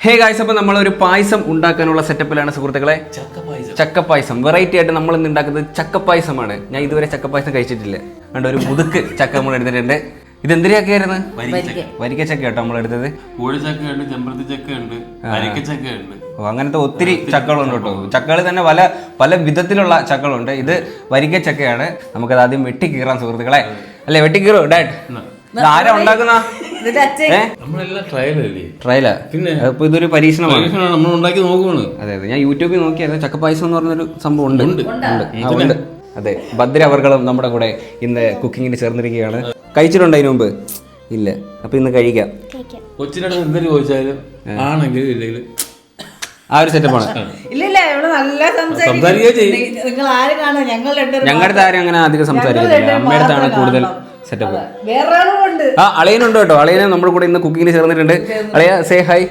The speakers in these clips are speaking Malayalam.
ഹേ ഗായ്സ്, അപ്പോൾ നമ്മളൊരു പായസം ഉണ്ടാക്കാനുള്ള സെറ്റപ്പിലാണ് സുഹൃത്തുക്കളെ. ചക്കപ്പായസം വെറൈറ്റി ആയിട്ട് നമ്മൾ ഇന്ന് ഉണ്ടാക്കുന്നത് ചക്കപ്പായസമാണ്. ഞാൻ ഇതുവരെ ചക്കപ്പായസം കഴിച്ചിട്ടില്ല. അതുകൊണ്ട് ഒരു മുതുക്ക് ചക്ക നമ്മൾ എടുത്തിട്ടുണ്ട്. ഇത് എന്തിനൊക്കെയായിരുന്നു? വരിക്ക ചക്ക കേട്ടോ നമ്മൾ എടുത്തത്. കൂഴച്ചക്കയുണ്ട്, ചെമ്പരത്തി ചക്കയുണ്ട്, വരിക്കച്ചക്കയുണ്ട്. അങ്ങനത്തെ ഒത്തിരി ചക്കകളുണ്ട് കേട്ടോ. ചക്കകൾ തന്നെ പല വിധത്തിലുള്ള ചക്കകളുണ്ട്. ഇത് വരിക്ക ചക്കയാണ്. നമുക്കത് ആദ്യം വെട്ടിക്കീറാൻ സുഹൃത്തുക്കളെ. അല്ലേ, വെട്ടിക്കീറോ ഡാഡ്? ആരാ ഉണ്ടാക്കുന്ന? ട്രയലാ? പിന്നെ ഇതൊരു പരീക്ഷണമാണ്, നമ്മൾ ഉണ്ടാക്കി നോക്കുവാണ്. അതെ അതെ, ഞാൻ യൂട്യൂബിൽ നോക്കിയായിരുന്നു. ചക്കപ്പായസം എന്ന് പറഞ്ഞൊരു സംഭവം ഉണ്ട്. അതെ, ഭദ്ര അവർകളും നമ്മുടെ കൂടെ ഇന്ന് കുക്കിങ്ങിന് ചേർന്നിരിക്കുകയാണ്. കഴിച്ചിട്ടുണ്ടോ അതിന് മുമ്പ്? ഇല്ല. അപ്പൊ ഇന്ന് കഴിക്കാം. കൊച്ചിനോട് എന്തൊരു ചോദിച്ചാലും ആണെങ്കിൽ ഇല്ലെങ്കിൽ ആ ഒരു സെറ്റപ്പാണ്. ഞങ്ങളുടെ ആരും അങ്ങനെ അധികം സംസാരിക്കുന്നില്ല. അമ്മയുടെ അടുത്താണ് കൂടുതൽ സെറ്റപ്പ്. ആ അളിയനുണ്ട് കേട്ടോ. അളിയനെ നമ്മുടെ കൂടെ ഇന്ന് കുക്കിങ്ങിന് ചേർന്നിട്ടുണ്ട്. അളിയ സേ ഹായ്.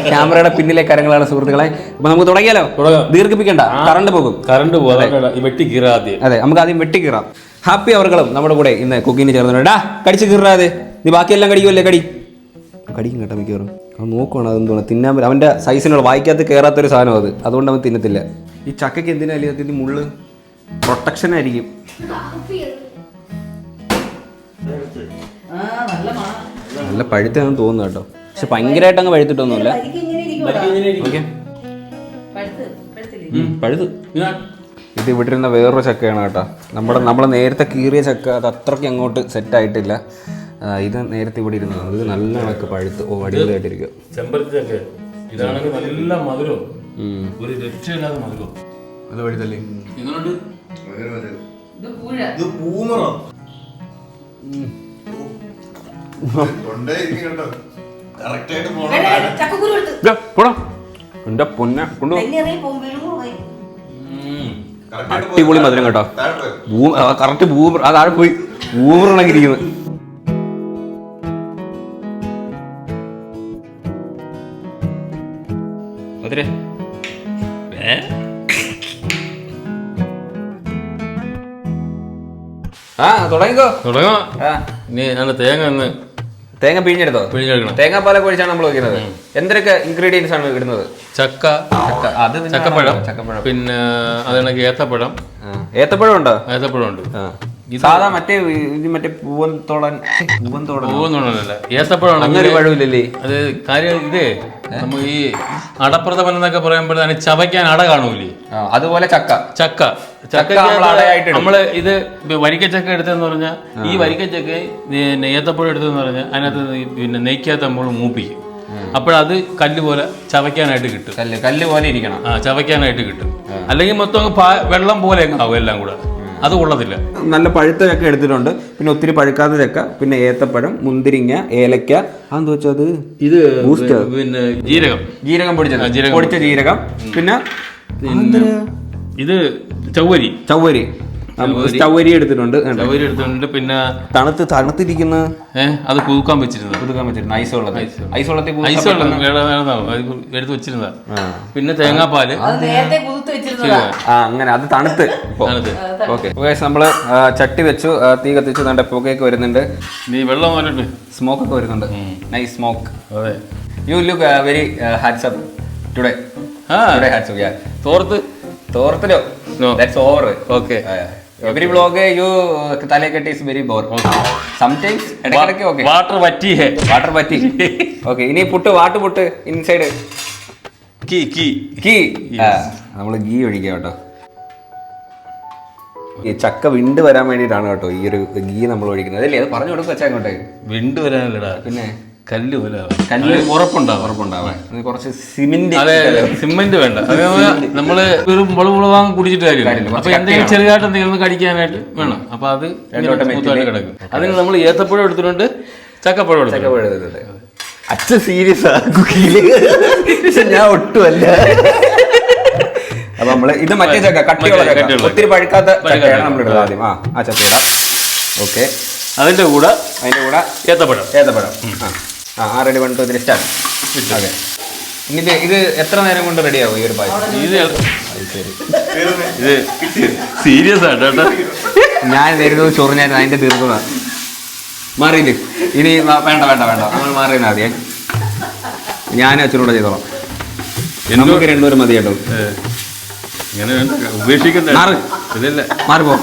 ക്യാമറയുടെ പിന്നിലെ കരങ്ങളാണ് സുഹൃത്തുക്കളെ. അപ്പൊ നമുക്ക് തുടങ്ങിയാലോ? ദീർഘിപ്പിക്കണ്ട, കറണ്ട് പോകും. അതെ, നമുക്ക് ആദ്യം വെട്ടിക്കീറാം. ഹാപ്പി അവർകളും നമ്മുടെ കൂടെ ഇന്ന് കുക്കിങ്ങിന് ചേർന്നിട്ടുണ്ട്. കടിച്ച് കീറാതെ, നീ ബാക്കിയെല്ലാം കടിക്കുമല്ലേ? കടിക്കും കേട്ടോ മിക്കവാറും. അവൻ നോക്കുവാണ് അതെന്തോണം തിന്നാൻ. അവന്റെ സൈസിനുള്ള വായിക്കകത്ത് കയറാത്തൊരു സാധനം അത്, അതുകൊണ്ട് അവൻ തിന്നത്തില്ല. ഈ ചക്കയ്ക്ക് എന്തിനാ അതിന് മുള്ള്? പ്രൊട്ടക്ഷൻ ആയിരിക്കും. നല്ല പഴുത്താണെന്ന് തോന്നുന്നു കേട്ടോ. പക്ഷെ ഭയങ്കരമായിട്ട് അങ്ങ് പഴുത്തിട്ടൊന്നുമില്ല. പഴുത്ത് ഇത് ഇവിടെ ഇരുന്ന വേറൊരു ചക്കയാണ് കേട്ടോ. നമ്മളെ നേരത്തെ കീറിയ ചക്ക അത് അത്രയ്ക്ക് അങ്ങോട്ട് സെറ്റ് ആയിട്ടില്ല. ഇത് നേരത്തെ ഇവിടെ ഇരുന്നതാണ്. ഇത് നല്ല കണക്ക് പഴുത്ത് അടിപൊളിയായിട്ടിരിക്കുക. ചെമ്പരത്തി ചക്ക ഇതാണെങ്കിൽ നല്ല മധുരം, ഒരു രക്ഷയില്ലാതെ മധുരം. അത് പഴുത്തല്ലേ? എന്റെ പൊന്നെ കൊണ്ടു. അടിപൊളി മധുരം കേട്ടോ. കറക്റ്റ് ആ താഴെ പോയി ഊറിണക്കിരിക്കുന്നു. മധുരേ തുടങ്ങിക്കോ. തേങ്ങ പിഴിഞ്ഞെടുത്തോ? തേങ്ങാപ്പാലൊക്കെ ഒഴിച്ചാണ് നമ്മൾ വയ്ക്കുന്നത്. എന്തൊക്കെ ഇൻഗ്രീഡിയൻസ് ആണ് ഇടുന്നത്? ചക്കപ്പഴം, പിന്നെ അതിനൊക്കെ ഏത്തപ്പഴം. ഏത്തപ്പഴം ഉണ്ടോ? ഏത്തപ്പഴം ഉണ്ട്. സാധാ മറ്റേ പൂവൻതോടനല്ല, ഏത്തപ്പഴമാണ്. അങ്ങനെ ഒരു പഴമില്ലല്ലേ അത് കാര്യം. ഇതേ നമ്മൾ ഈ അടപ്രഥമൻ എന്നൊക്കെ പറയുമ്പോഴാണ് ചവയ്ക്കാൻ അട കാണൂലേ, അതുപോലെ ചക്ക നമ്മള് ഇത് വരിക്കച്ചക്ക എടുത്തെന്ന് പറഞ്ഞാൽ, ഈ വരിക്കച്ചക്ക ഏത്തപ്പഴം എടുത്തെന്ന് പറഞ്ഞാൽ അതിനകത്ത് പിന്നെ നെയ്ക്കകത്ത് നമ്മൾ മൂപ്പിക്കും. അപ്പോഴത് കല്ല് പോലെ ചവയ്ക്കാനായിട്ട് കിട്ടും. കല്ല് പോലെ ഇരിക്കണം. ചവയ്ക്കാനായിട്ട് കിട്ടും. അല്ലെങ്കിൽ മൊത്തം വെള്ളം പോലെ ആവും എല്ലാം കൂടെ. അത് കൊള്ളത്തില്ല. നല്ല പഴുത്ത ചക്ക എടുത്തിട്ടുണ്ട്, പിന്നെ ഒത്തിരി പഴുക്കാത്ത ചക്ക, പിന്നെ ഏത്തപ്പഴം, മുന്തിരിങ്ങ, ഏലക്ക. അതെന്താ വെച്ചാൽ അത് ഇത് പിന്നെ ജീരകം പൊടിച്ച ജീരകം, പിന്നെ ഇത് ചവ്വരി എടുത്തിട്ടുണ്ട്. പിന്നെ തണുത്തിരിക്കുന്ന അത് കുതുക്കാൻ വെച്ചിരുന്നത് എടുത്ത് വെച്ചിരുന്നതാ. പിന്നെ തേങ്ങാപ്പാല് അങ്ങനെ അത് തണുത്ത്. നമ്മള് ചട്ടി വെച്ചു, തീ കത്തിച്ചു, നല്ല പുകയൊക്കെ വരുന്നുണ്ട്. നീ വെള്ളം വന്നിട്ട് സ്മോക്ക് ഒക്കെ വരുന്നുണ്ട്. Nice smoke. You look very handsome today. തോർത്തിലോ? That's over. Okay. Every vlog you തലക്കെട്ട് is very bore. Sometimes ഇടയ്ക്കിടയ്ക്ക് okay. Water വറ്റി. Okay, ഇനി വാട്ടുപുട്ട് ഇൻസൈഡ് കീ. നമ്മള് ഗീ ഒഴിക്കാം കേട്ടോ. ഈ ചക്ക വിണ്ട് വരാൻ വേണ്ടിയിട്ടാണ് കേട്ടോ ഈ ഒരു ഗീ നമ്മൾ ഒഴിക്കുന്നത്. അതല്ലേ, അത് പറഞ്ഞു കൊടുക്കുക വെച്ചാൽ അങ്ങോട്ടേ. വിണ്ട് വരാനല്ലടാ, പിന്നെ കല്ല് ഉറപ്പുണ്ടാവാൻ കുറച്ച് സിമെന്റ്. അതെ, സിമെന്റ് വേണ്ട. നമ്മള് ഒരു മുളകുവാങ്ങി കുടിച്ചിട്ട് കാര്യമില്ല. അപ്പൊ എന്തെങ്കിലും ചെറുതായിട്ട് എന്തെങ്കിലും കടിക്കാനായിട്ട് വേണം. അപ്പൊ അത് കിടക്കും. അതിന് നമ്മൾ ഏത്തപ്പഴം എടുത്തിട്ടുണ്ട്, ചക്കപ്പഴം എടുത്തിട്ടുണ്ട്. അച്ഛൻ സീരിയസ് ആ കുക്കിങ്ങില്, ഞാൻ ഒട്ടുമല്ല. അപ്പൊ നമ്മള് ഇത് മറ്റേ ചക്ക, കട്ടിയുള്ള ചക്ക, ഒത്തിരി പഴുക്കാത്ത ചക്കയാണ് നമ്മൾ ഇടുന്നത്. ആദ്യം ആ ചക്ക ഇടാം. ഓക്കെ, അതിന്റെ കൂടെ ഏത്തപ്പഴം. റെഡി. 1 2 3 സ്റ്റാർട്ട്. ഓക്കെ, ഇത് എത്ര നേരം കൊണ്ട് റെഡിയാവും ഈ ഒരു പായസം? ഇത് സീരിയസ് ആട്ടോ. ഞാൻ നേരിട്ട് ചൊറിഞ്ഞായിരുന്നു, അതിന്റെ തീർക്കുന്നതാണ്. മാറിയില്ലേ? ഇനി വേണ്ട നമ്മൾ മാറിയെന്നാ മതിയെ. ഞാൻ അച്ഛനോട് ചെയ്തോളാം. നമുക്ക് രണ്ടുപേരും മതി കേട്ടോ. ഇങ്ങനെ ഉപേക്ഷിക്കണ്ട. ഇതല്ല മാറിപ്പോ.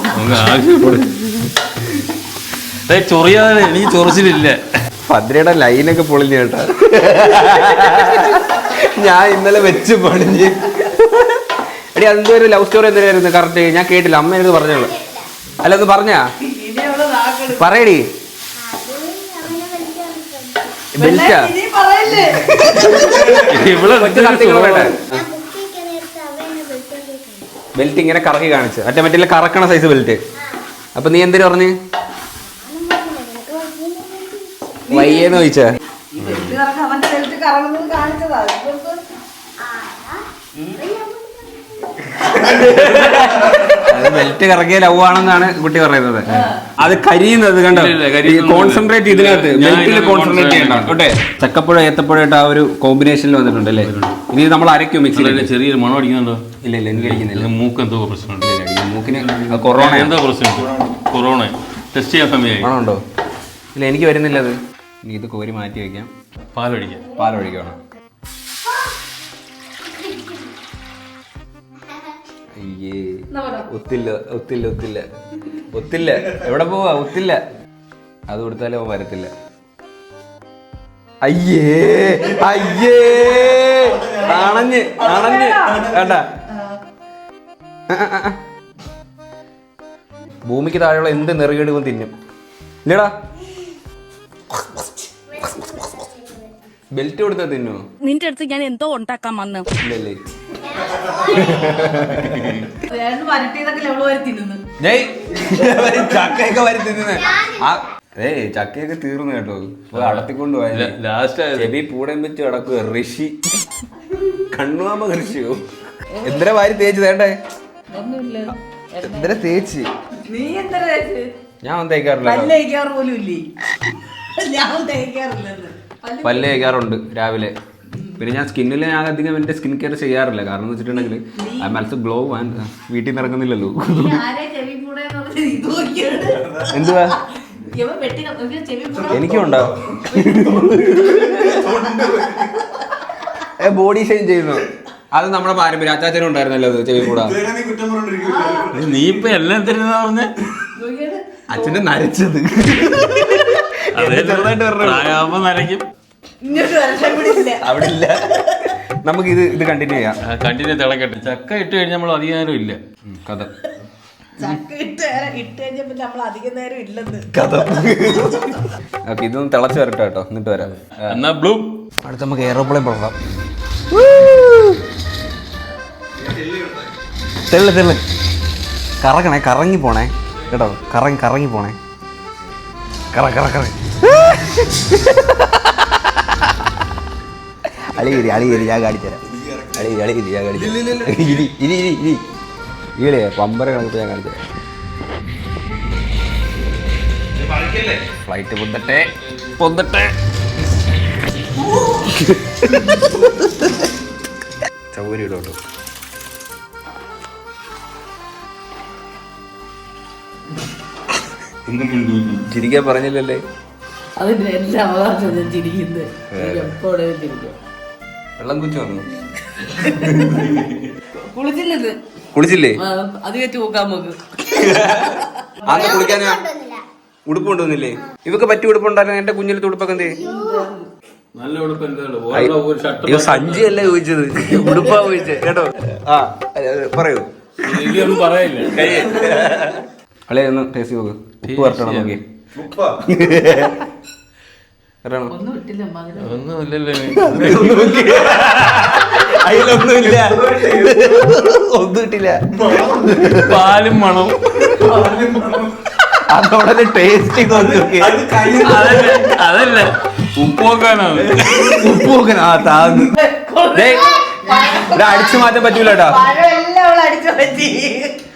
ചൊറിയാതെ എനിക്ക് ചൊറിച്ചിലില്ല. ഭദ്രയുടെ ലൈനൊക്കെ പൊളിഞ്ഞു കേട്ടാ. ഞാൻ ഇന്നലെ വെച്ച് പണിഞ്ഞ്. എടി അതെന്തോ ഒരു ലവ് സ്റ്റോറി എന്തിനായിരുന്നു കറക്റ്റ്? ഞാൻ കേട്ടില്ല, അമ്മ എനിക്ക് പറഞ്ഞോളൂ. അല്ല ഒന്ന് പറഞ്ഞാ പറയടി. ബെൽറ്റാ ബെൽറ്റ് ഇങ്ങനെ കറക്കി കാണിച്ച് മറ്റേ കറക്കണ സൈസ് ബെൽറ്റ്. അപ്പൊ നീ എന്തിനു പറഞ്ഞ് വയ്യെന്ന് ചോദിച്ചാ? അത് ബെൽറ്റ് കറക്കിയ ലവ് ആണെന്നാണ് കുട്ടി പറയുന്നത്. അത് കരിയുന്നത് കണ്ടോ? കോൺസെൻട്രേറ്റ് ഇതിനകത്ത് ബെൽറ്റിൽ കോൺസെൻട്രേറ്റ് ചെയ്യണം. ഓട്ടെ, ചക്കപ്പുഴ ഏത്തപ്പുഴയായിട്ട് ആ ഒരു കോമ്പിനേഷനിൽ വന്നിട്ടുണ്ട് അല്ലേ? ഇനി നമ്മൾ അരയ്ക്കും മിക്സിയിൽ. ചെറിയൊരു മണം അടിക്കുന്നുണ്ടോ? ഇല്ല ഇല്ല, എനിക്ക് അടിക്കുന്നില്ല. മൂക്ക് എന്തോ പ്രശ്നമുണ്ട്. മൂക്കിന് കൊറോണ എന്തോ പ്രശ്നമുണ്ട്. കൊറോണ ടെസ്റ്റ് ചെയ്യാൻ സമയമായി. ആണോ? ഇല്ല എനിക്ക് വരുന്നില്ല അത്. ഇനി ഇത് കോരി മാറ്റി വയ്ക്കാം. പാലൊഴിക്കണം. അയ്യേ, ഒത്തില്ല. എവിടെ പോവാ? ഒത്തില്ല. അത് കൊടുത്താലേ അവൻ വരത്തില്ല. അയ്യേ അണഞ്ഞ് കേട്ടാ. ഭൂമിക്ക് താഴെയുള്ള എന്ത് നെറുകേടും തിന്നും ഇല്ലടാ. ബെൽറ്റ് കൊടുത്താ തിന്നോ? നിന്റെ അടുത്ത് ഞാൻ എന്തോ ഉണ്ടാക്കാൻ വന്നു. ഇല്ലല്ലേ, ചക്കയൊക്കെ വരി തിന്നുന്നത്. ചക്കയൊക്കെ തീർന്നു കേട്ടോ. അടത്തിക്കൊണ്ട് പോയ ലാസ്റ്റ് ചെവി പൂടയും വെച്ച് അടക്കുക. ഋഷി കണ്ണുമാമ കൃഷിയോ എന്തിനാ വാരി തേച്ച് തേണ്ടേ? എന്തിനാ തേച്ച്? ഞാൻ തേക്കാറില്ല. പല്ല് തേക്കാറുണ്ട് രാവിലെ. പിന്നെ ഞാൻ സ്കിന്നിൽ ഞാൻ അധികം എൻ്റെ സ്കിൻ കെയർ ചെയ്യാറില്ല. കാരണം എന്ന് വെച്ചിട്ടുണ്ടെങ്കിൽ I am also glow and വീട്ടിൽ നിന്ന് ഇറങ്ങുന്നില്ലല്ലോ. എന്തുവാ എനിക്കും ഉണ്ടാവും. ബോഡി ഷെയിം ചെയ്യുന്നു. അത് നമ്മുടെ പാരമ്പര്യം. അച്ചാച്ചനും ഉണ്ടായിരുന്നല്ലോ അത് ചെവി കൂടാ. നീ ഇപ്പൊ എല്ലാം തരുന്ന പറഞ്ഞ അച്ഛന്റെ നരച്ചത് നരയ്ക്കും. അവിടെ ഇല്ല. നമുക്ക് ഇത് കണ്ടിന്യൂ ചെയ്യാം. കണ്ടിന്യൂ തിളക്കട്ടെ. ചക്ക ഇട്ട് കഴിഞ്ഞാൽ നമ്മൾ അധികം നേരം ഇല്ല. കഥ ഓക്കെ, ഇതൊന്ന് തിളച്ച് വരട്ടെ കേട്ടോ. എന്നിട്ട് വരാം. എന്നാ ബ്ലൂ. അടുത്ത് നമുക്ക് എയറോപ്ലെയിൻ പറക്കാം. തെള്ളു കറങ്ങണേ, കറങ്ങി പോണേ കേട്ടോ. കറങ്ങി പോണേ. കറ അളിയേരി ഞാൻ കാണിച്ചുതരാം. അളിയേരി ഞാൻ കാണിച്ചുതരാം. ഈളേ പമ്പര കണക്ക് ഞാൻ കാണിച്ചുതരാം. ഫ്ലൈറ്റ് പൊന്തട്ടെ. ചൗരി ഇടോട്ടോ. ചിരിക്കാൻ പറഞ്ഞില്ലല്ലേ? അതിന്റെ എല്ലാ അവകാശം ചിരിക്കുന്നത്. വെള്ളം കുച്ചു വന്നു. കുളിച്ചില്ലേ? അത് വെച്ച് നോക്കാൻ നോക്ക്. അന്ന് കുളിക്കാനാ ഉടുപ്പ് കൊണ്ടുവന്നില്ലേ? ഇവക്ക് പറ്റിയ ഉടുപ്പുണ്ടായിരുന്നു. എന്റെ കുഞ്ഞിലത്തെ ഉടുപ്പൊക്കെ എന്തേ? നല്ല ഉടുപ്പ്. സഞ്ചിയല്ലേ ചോദിച്ചത്, ഉടുപ്പാ ചോദിച്ചത് കേട്ടോ. ആ പറയൂ. പറയില്ല. അളേ ഒന്ന് ടേസ്റ്റ് നോക്ക്. ഉപ്പ് വരട്ടണം നോക്കി. ഒന്നും കിട്ടില്ല. പാലും മണം. അതോടെ ടേസ്റ്റ് അതല്ല, ഉപ്പ് നോക്കാനാണ്. ഉപ്പ് നോക്കാനാ താന്ന്. അടിച്ചു മാറ്റാൻ പറ്റൂല കേട്ടോ.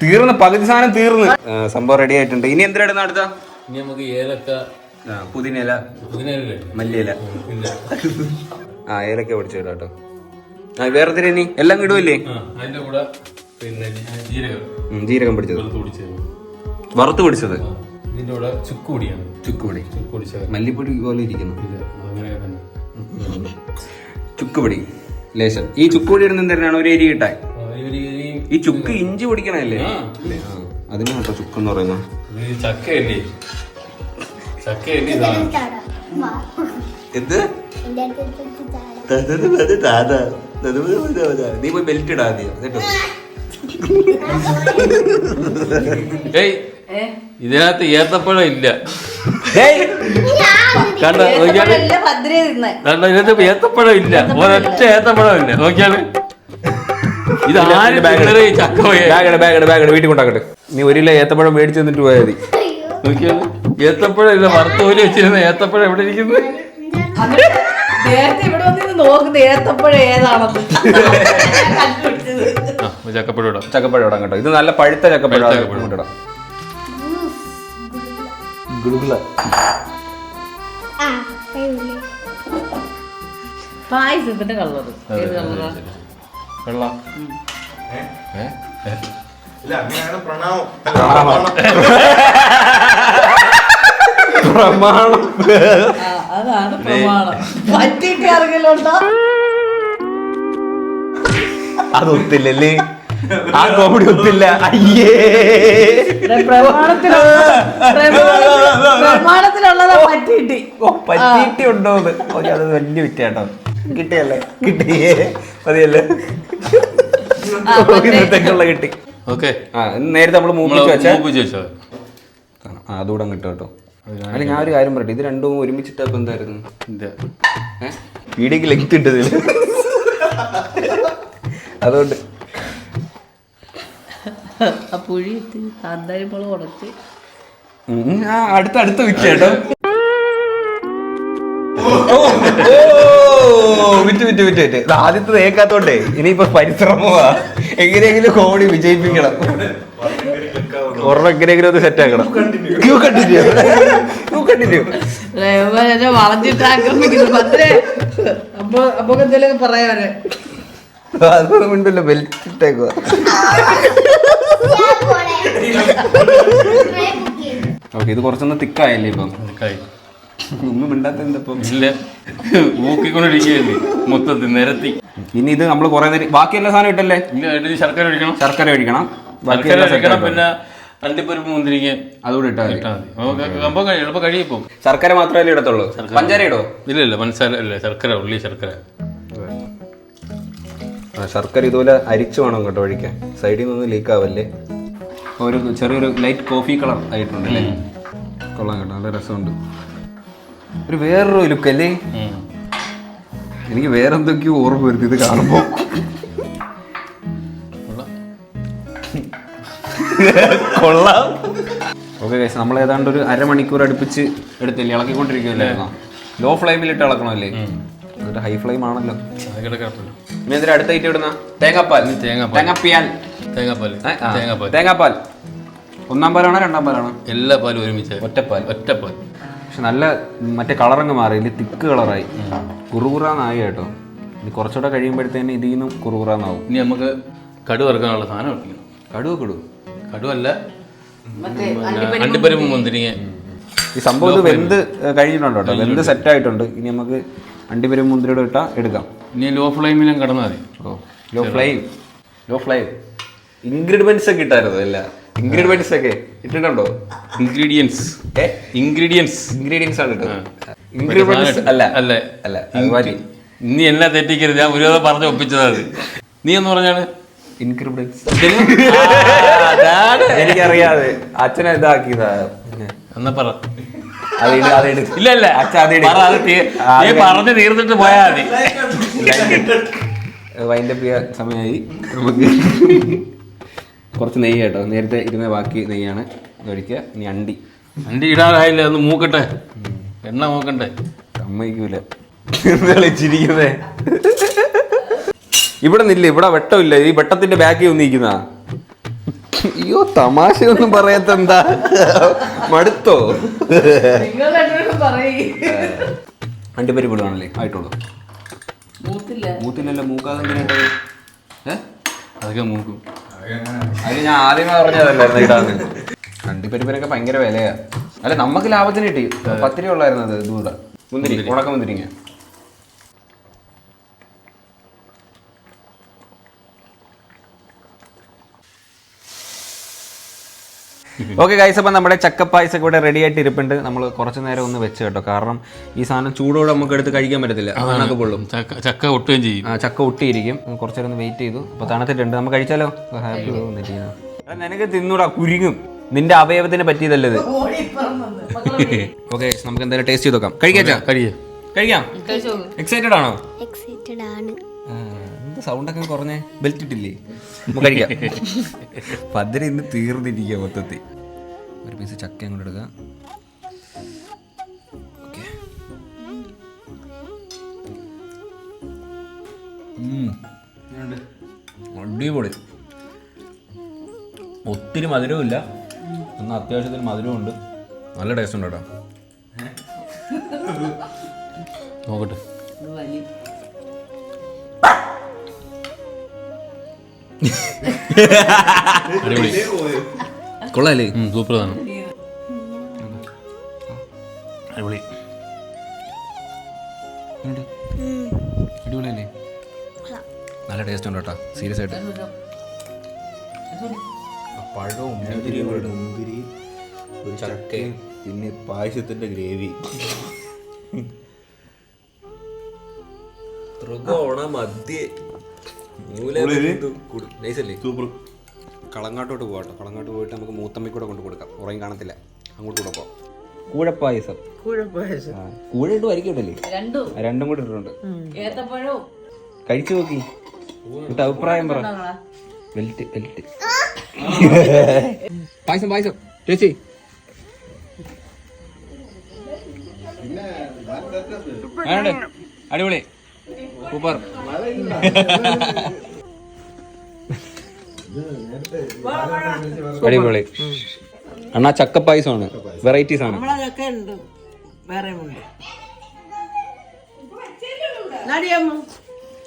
തീർന്ന് പകുതി സാധനം തീർന്ന്. സംഭവം റെഡി ആയിട്ടുണ്ട്. ഇനി എന്തിനാ അടുത്ത? ഇനി നമുക്ക് ഏലക്ക, പുതിനയില, മല്ലിയില. ഏലക്ക പൊടിച്ചിടാം കേട്ടോ. വേറെ ഇനി എല്ലാം ഇടുവല്ലേ? അതിന്റെ കൂടെ പിന്നെ ജീരകം പിടിച്ചത്, വറുത്ത് പിടിച്ചത്. ഇതിന്റെ കൂടെ ചുക്കുപൊടിയാണ്. ചുക്കുപൊടി മല്ലിപ്പൊടി പോലെ ഇരിക്കുന്നു. ചുക്ക് പൊടി ലേശം. ഈ ചുക്ക് പൊടി ഇടുന്ന എന്തിനാണ്? ഒരു എരി കിട്ടാൻ. ഈ ചുക്ക് ഇഞ്ചി പൊടിക്കണല്ലേ? അതിന് കേട്ടോ ചുക്ക് എന്ന് പറയുന്നത്. ചക്കയല്ലേ? എന്ത്? നീ പോയി ബെൽറ്റ് ഇടാ കേട്ടോ. ഏയ് ഇതിനകത്ത് ഏത്തപ്പഴം ഇല്ല. കണ്ട ഇതിനകത്ത് ഏത്തപ്പഴം ഇല്ല. ഒരൊറ്റ ഏത്തപ്പഴം ഇല്ല. നോക്കിയാല് ഇത് ബാഗ് വീട്ടിൽ കൊണ്ടാക്കട്ടെ. നീ 1 കിലോ ഏത്തപ്പഴം മേടിച്ചു തന്നിട്ട് പോയാൽ മതി. നോക്കിയാല് ഏത്തപ്പഴം ഇല്ല. വറുത്തോലി വെച്ചിരുന്ന ഏത്തപ്പഴം എവിടെ ഇരിക്കുന്നു? നേരത്തെ ഇവിടെ വന്നിട്ട് നോക്കുന്നത് ഏത്തപ്പഴം ഏതാണെന്ന് ചക്കപ്പഴം ഇടാം. ചക്കപ്പഴം ഇടാം കേട്ടോ. ഇത് നല്ല പഴുത്ത ചക്കപ്പഴം ഇടാം. പായസത്തിന്റെ കളറ് ഏത് കളറാ? വെള്ളം. പ്രമാണം. അതാണ് പ്രമാണം. പറ്റിട്ട് ഇറങ്ങലുണ്ടോ? അതൊത്തില്ലല്ലേ? ആ കോമഡി ഒത്തില്ല. അയ്യേ പ്രമാണത്തിലുള്ളതാ പറ്റിയിട്ട്. പറ്റിയിട്ട് ഉണ്ടോന്ന് അത് വലിയ വിറ്റാട്ടോ. കിട്ടിയല്ലേ? കിട്ടിയേ മതിയല്ലേ? കിട്ടി. ഓക്കെ. നേരത്തെ നമ്മള് മൂപ്പിച്ച് വെച്ചാ വെച്ചത് അതുകൂടെ കിട്ടും കേട്ടോ. അല്ല ഞാൻ ഒരു കാര്യം പറയട്ടെ, ഇത് രണ്ടും ഒരുമിച്ചിട്ടപ്പോ എന്തായിരുന്നു? വീഡിയോക്ക് ലെങ്ത് ഇട്ടതില്ല അതുകൊണ്ട് പുഴിയിട്ട് കാന്താരി മുളക് ഉടച്ച് അടുത്ത വിറ്റ് കേട്ടോ. വിറ്റ് ആദ്യത്തെ തേക്കാത്തോണ്ടേ ഇനിയിപ്പോ പരിശ്രമമാ. എങ്ങനെയെങ്കിലും കോമഡി വിജയിപ്പിക്കണം. ഒരെണ്ണം എങ്ങനെയെങ്കിലും ഒന്ന് സെറ്റ് ആക്കണം. വളഞ്ഞിട്ടാക്രമിക്കുന്നു. അപ്പൊ എന്തെങ്കിലും പറയാന് അതൊന്നും മിണ്ടല്ലോ. ബെൽറ്റ് ഇട്ടേക്കുക. ഓക്കെ, ഇത് കുറച്ചൊന്ന് തിക്കായല്ലേ ഇപ്പം? ഒന്നും മിണ്ടാത്ത എന്തപ്പം ഇല്ല, ഊക്കിക്കൊണ്ടിരിക്കുകയല്ലേ മൊത്തത്തിൽ നിരത്തി. ഇനി ഇത് നമ്മൾ കുറെ നേരം ബാക്കി എല്ലാ സാധനം ഇട്ടല്ലേ? ശർക്കര ഒഴിക്കണം. ശർക്കര ഒഴിക്കണം. പിന്നെ അണ്ടിപ്പരിപ്പ് മുന്തിരിക്ക അതുകൂടെ ഇട്ടാൽ മതി. എളുപ്പം കഴിയപ്പോ. ശർക്കര മാത്രമല്ലേ ഇടത്തുള്ളൂ? പഞ്ചാര ഇടോ? ഇല്ല പഞ്ചസാര അല്ലേ, ശർക്കര, ഉള്ളി ശർക്കര. ശർക്കര ഇതുപോലെ അരിച്ചു വേണം കേട്ടോ ഒഴിക്കാൻ. സൈഡിൽ നിന്ന് ലീക്ക് ആവല്ലേ. ഒരു ചെറിയൊരു ലൈറ്റ് കോഫി കളർ ആയിട്ടുണ്ടല്ലേ? കൊള്ളാം കേട്ടോ, നല്ല രസമുണ്ട്. ഒരു വേറൊരു ലുക്കല്ലേ? എനിക്ക് വേറെന്തൊക്കെയോ ഓർമ്മ വരുന്നത് ഇത് കാണുമ്പോ. കൊള്ളാം. ഓക്കെ ഗൈസ്, നമ്മൾ ഏതാണ്ട് ഒരു അരമണിക്കൂർ അടുപ്പിച്ച് എടുത്തില്ലേ, ഇളക്കിക്കൊണ്ടിരിക്കുമല്ലേ? ലോ ഫ്ലെയിമിലിട്ട് ഇളക്കണമല്ലേ? അതൊരു ഹൈ ഫ്ലെയിം ആണല്ലോ. ഇനി എന്തിനാ അടുത്ത ഐറ്റം ഇടുന്ന? തേങ്ങാപ്പാൽ. തേങ്ങാപ്പാൽ 1-ാം പാലാണോ 2-ാം പാലാണോ? എല്ലാ പാലും ഒരുമിച്ച്. ഒറ്റപ്പാൽ. പക്ഷെ നല്ല മറ്റേ കളറങ്ങ് മാറി, ഇല്ല തിക്ക് കളറായി, കുറുകുറാന്നായി കേട്ടോ. ഇനി കുറച്ചുകൂടെ കഴിയുമ്പോഴത്തേന് ഇതിൽ നിന്നും കുറുകുറാന്നാവും. ഇനി നമുക്ക് കടുവ ഇറക്കാനുള്ള സാധനം ഇട്ടിക്കണം. കടുവല്ല, അണ്ടിപ്പരിപ്പ് മുന്തിരിങ്ങ. ഈ സംഭവം ഇത് വെന്ത് കഴിഞ്ഞിട്ടുണ്ട് കേട്ടോ, വെന്ത് സെറ്റ് ആയിട്ടുണ്ട്. ഇനി നമുക്ക് അണ്ടിപ്പരിപ്പ് മുന്തിരിയുടെ ഇട്ടാ എടുക്കാം. ഇനി ലോ ഫ്ലെയിമിലും കടന്നാൽ മതി. Law flame. ഇൻഗ്രീഡിയൻസ് ഒക്കെ ഇട്ടായിരുന്നു അല്ല? ഇൻഗ്രീഡിയൻസ് ഒക്കെ ഇട്ടിട്ടുണ്ടോ? ഇൻഗ്രീഡിയൻസ് ആണ് ഇട്ടത്. ഇൻഗ്രീഡിയൻസ് അല്ല. നീ എന്നെ തെറ്റിക്കരുത്, ഞാൻ ഒരു പറഞ്ഞ് ഒപ്പിച്ചത്. നീ എന്ന് പറഞ്ഞാണ് ഇൻഗ്രീഡിയൻസ്. എനിക്കറിയാതെ അച്ഛനെ ഇതാക്കിയതാ. എന്നാ പറ. ഇല്ല പറഞ്ഞു തീർന്നിട്ട് പോയാ മതി. വൈൻഡപ്പ് ചെയ്യാൻ സമയമായി. നമുക്ക് കുറച്ച് നെയ്യ് കേട്ടോ, നേരത്തെ ഇരുന്ന ബാക്കി നെയ്യാണ് കഴിക്കുക. ഇനി അണ്ടി ഇടാറായില്ല, ഒന്ന് മൂക്കട്ടെ, എണ്ണ മൂക്കണ്ടേ? സമ്മതിക്കൂല. ചിരിക്കുന്നേ ഇവിടെ നില്ല, ഇവിടെ വെട്ടമില്ല. ഈ വെട്ടത്തിന്റെ ബാക്കിൽ ഒന്നിരിക്കുന്ന. അയ്യോ, തമാശയൊന്നും പറയാത്ത എന്താ? മടുത്തോ? അണ്ടിപ്പരിപ്പ് ഇടുവാണല്ലേ? ആയിട്ടുള്ളൂ. മൂത്തില്ലല്ലോ. മൂക്കാതെ എന്തിനായിട്ടത്? അതൊക്കെ മൂക്കും. അത് ഞാൻ ആദ്യമേ പറഞ്ഞതല്ലായിരുന്നു ഇടാന്ന്. അണ്ടിപ്പരിപ്പിനൊക്കെ ഭയങ്കര വിലയാ. അല്ല, നമുക്ക് ലാഭത്തിന് കിട്ടി. 10 രൂപ ഉള്ളായിരുന്നു അത്. ഇതുകൂടെ മുന്തിരി, ഉണക്ക മുന്തിരിങ്ങ. ഓക്കെ ഗൈസ്, അപ്പം നമ്മുടെ ചക്കപ്പായസം ഒക്കെ ഇവിടെ റെഡി ആയിട്ട് ഇരിപ്പുണ്ട്. നമ്മൾ കുറച്ച് നേരം ഒന്ന് വെച്ച് കേട്ടോ, കാരണം ഈ സാധനം ചൂടോടെ നമുക്ക് എടുത്ത് കഴിക്കാൻ പറ്റത്തില്ല, അതൊക്കെ പൊള്ളും. ചക്ക ഒട്ടുകയും ചെയ്യും. ചക്ക ഒട്ടിയിരിക്കും. കുറച്ച് നേരം ഒന്ന് വെയിറ്റ് ചെയ്തു. അപ്പോൾ തണുത്തിട്ടുണ്ട്, നമുക്ക് കഴിച്ചാലോ? ഹാപ്പി നിനക്ക് തിന്നൂടാ, കുരുങ്ങും. നിന്റെ അവയവത്തിന് പറ്റിയതല്ലത്. ഓക്കെ, നമുക്ക് എന്തായാലും ടേസ്റ്റ് ചെയ്ത് നോക്കാം. കഴിക്കാം. എക്സൈറ്റഡ് ആണോ? എന്ത് സൗണ്ടൊക്കെ കുറഞ്ഞേ? ബെൽറ്റ് ഇട്ടില്ലേ? നമുക്ക് കഴിക്കാം. പതിര് ഇന്ന് തീർന്നിരിക്കുക മൊത്തത്തിൽ. ഒരു പീസ് ചക്ക അങ്ങോട്ട് എടുക്കുക. ഓക്കെ, അടിപൊളി. ഒത്തിരി മധുരവും ഇല്ല, എന്നാൽ അത്യാവശ്യത്തിന് മധുരവും ഉണ്ട്. നല്ല ടേസ്റ്റ് ഉണ്ട് കേട്ടോ. നോക്കട്ടെ. അടിപൊളി, കൊള്ളാല്ലേ? സൂപ്പർ ആണ്. അടിപൊളി, അടിപൊളിയല്ലേ? നല്ല ടേസ്റ്റ് ഉണ്ട് കേട്ടോ, സീരിയസ് ആയിട്ട്. പഴവും മുന്തിരി, ഒരു ചക്കയും, പിന്നെ പായസത്തിന്റെ ഗ്രേവി, ത്രികോണ മധ്യേ നൈസല്ലേ? സൂപ്പർ. കളങ്ങാട്ടോട്ട് പോകാട്ടോ. കളങ്ങാട്ട് പോയിട്ട് നമുക്ക് മൂത്തമ്മ കൂടെ കൊണ്ട് കൊടുക്കാം. ഉറയും കാണത്തില്ല, അങ്ങോട്ട് കൂടെ പോവാം. കൂഴപ്പായസം കൂഴ ഇട്ട് വരിക്കട്ടല്ലേ? രണ്ടും കൂടെ ഇട്ടിട്ടുണ്ട്. കഴിച്ചു നോക്കി, എന്നിട്ട് അഭിപ്രായം പറ. വെൽറ്റ് പായസം ചേച്ചി. അടിപൊളി, സൂപ്പർ. അടിപൊളി അണ്ണാ. ചക്കപ്പായസമാണ്, വെറൈറ്റീസ് ആണ്.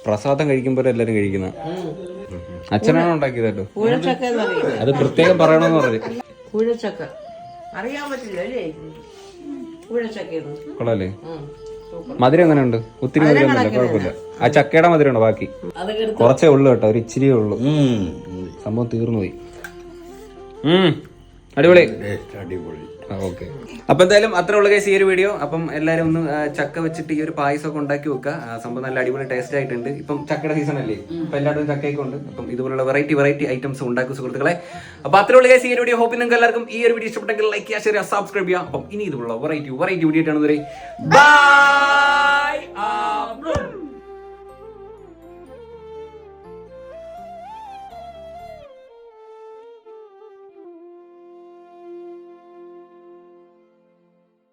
പ്രസാദം കഴിക്കുമ്പോൾ എല്ലാരും കഴിക്കുന്ന. അച്ഛനാണോ ഉണ്ടാക്കിയത് കേട്ടോ? അത് പ്രത്യേകം പറയണമെന്ന് പറഞ്ഞു. കൊള്ളാല്ലേ? മധുരം എങ്ങനെ ഉണ്ട്? ഒത്തിരി മധുരം ഒന്നുമില്ല, കുഴപ്പമില്ല. ആ ചക്കയുടെ മധുരം ഉണ്ടോ? ബാക്കി കുറച്ചേ ഉള്ളു കേട്ടോ, ഒരു ഇച്ചിരിയേ ഉള്ളു. സംഭവം തീർന്നു പോയി. അടിപൊളി. ഓക്കെ, അപ്പൊ എന്തായാലും അത്ര ഉള്ള കേസ് ഈ ഒരു വീഡിയോ. അപ്പം എല്ലാരും ഒന്ന് ചക്ക വെച്ചിട്ട് ഈ ഒരു പായസമൊക്കെ ഉണ്ടാക്കി വെക്കുക. സംഭവം നല്ല അടിപൊളി ടേസ്റ്റ് ആയിട്ടുണ്ട്. ഇപ്പം ചക്കയുടെ സീസൺ അല്ലേ, ഇപ്പൊ എല്ലാവരും ചക്കയൊക്കെ ഉണ്ട്. അപ്പം ഇതുപോലുള്ള വെറൈറ്റി ഐറ്റംസ് ഉണ്ടാക്കും സുഹൃത്തുക്കളെ. അപ്പൊ അത്ര ഉള്ള കേസ് ഈ ഒരു വീഡിയോ. ഹോപ്പ് നിങ്ങൾക്ക് എല്ലാവർക്കും ഈ ഒരു വീഡിയോ ഇഷ്ടപ്പെട്ടെങ്കിൽ ലൈക്ക് ചെയ്യുക, ഷെയർ ചെയ്യുക, സബ്സ്ക്രൈബ് ചെയ്യുക. അപ്പം ഇനി ഇതുപോലുള്ള വെറൈറ്റി വീഡിയോ ആയിട്ടാണ്. ബൈ.